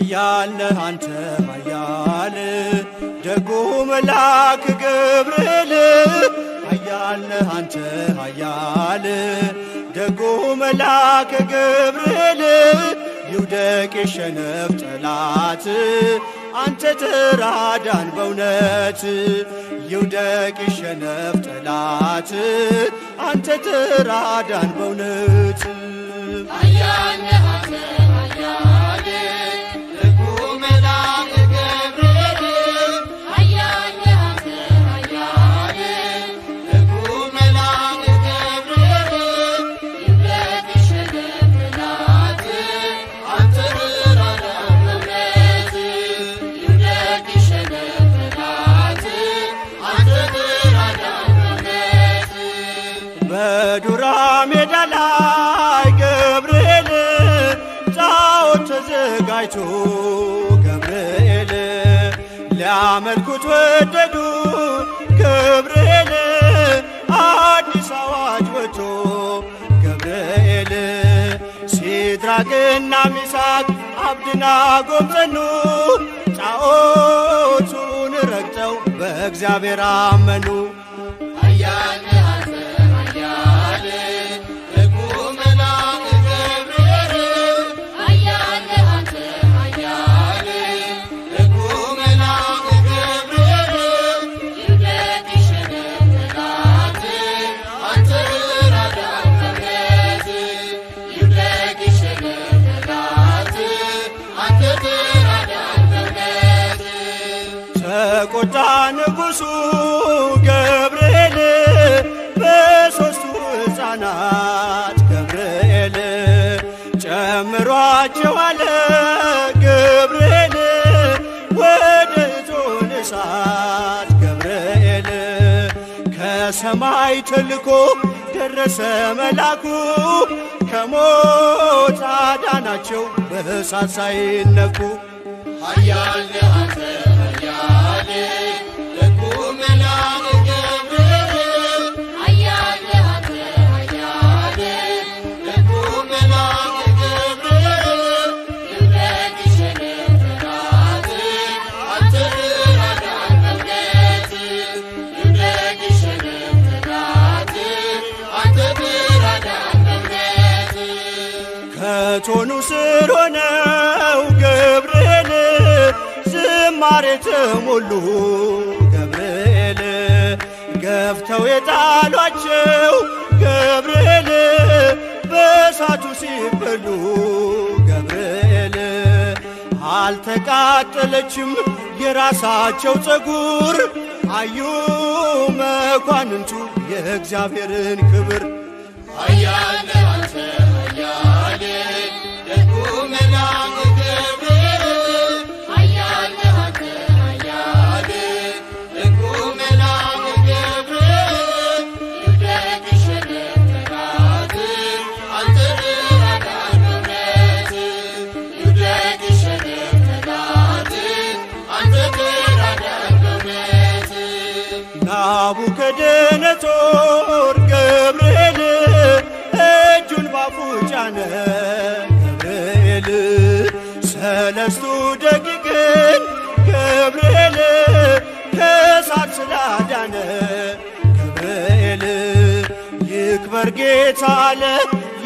ኃያል ነህ አንተ ኃያል ደጉ መልአክ ገብርኤል ኃያል ነህ አንተ ኃያል ደጉ መልአክ ገብርኤል ይውደቅ ይሸነፍ ጠላት አንተ ተራዳን በእውነት ይውደቅ ይሸነፍ ጠላት አንተ ተራዳን በእውነት ኃያል ነህ አንተ ኃያል ደጉ መልአክ ገብርኤል ኃያል ነህ አንተ ኃያል ደጉ መልአክ ገብርኤል ይውደቅ ይሸነፍ ጠላት አንተ ተራዳን በእውነት ይውደቅ ይሸነፍ ጠላት አንተ ተራዳን በእውነት በዱራ ሜዳ ላይ ገብርኤል ጣዖት ተዘጋጅቶ ገብርኤል ሊያመልኩት ወደዱ ገብርኤል አዲስ አዋጅ ወጥቶ ገብርኤል ሲድራቅና ሚሳቅ አብደናጎም ጸኑ ጣዖቱን ረግጠው በእግዚአብሔር አመኑ ኃያል ነህ አንተ ኃያል ደጉ መልአክ ገብርኤል ኃያል ነህ አንተ ኃያል ደጉ መልአክ ገብርኤል ይውደቅ ይሸነፍ ጠላት አንተ ተራዳን በእውነት ይውደቅ ይሸነፍ ጠላት አንተ ተራዳን በእውነት ተቆጣ ንጉሡ ገብርኤል በሦስቱ ሕፃናት ገብርኤል ጨምሯቸው አለ ገብርኤል ወደ እቶነ እሳት ገብርኤል ከሰማይ ተልኮ ደረሰ መላኩ ከሞት አዳናቸው በእሳት ሳይነኩ ኃያል ነህ አንተ ኃያል ደጉ መልአክ ገብርኤል ኃያል ነህ አንተ ኃያል ደጉ መልአክ ገብርኤል ይውደቅ ይሸነፍ ጠላት አንተ ተራዳን በእውነት ይውደቅ ይሸነፍ ጠላት አንተ ተራዳን በእውነት ከቶኑ ስር ሆነው ገብርኤል ዝማሬ ተሞሉ ገብርኤል ገፍተው የጣሏቸው ገብርኤል በእሳቱ ሲበሉ ገብርኤል አልተቃጠለችም የራሳቸው ፀጉር አዩ መኳንንቱ የእግዚአብሔርን ክብር ኃያል ነህ አንተ ኃያል ደጉ መልአክ ገብርኤል ኃያል ነህ አንተ ኃያል ደጉ መልአክ ገብርኤል ይውደቅ ይሸነፍ ጠላት አንተ ተራዳን በእውነት ይውደቅ ይሸነፍ ጠላት አንተ ተራዳን በእውነት ናቡከደነጾር ገብርኤል እጁን ባፉ ጫነ ገብርኤል ሰለስቱ ደቂቅን ገብርኤል ከእሳት ስላዳነ ገብርኤል ይክበር ጌታ አለ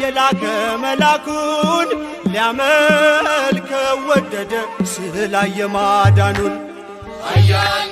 የላከ መላኩን ሊያመልከው ወደደ ስላየ ማዳኑን ኃያል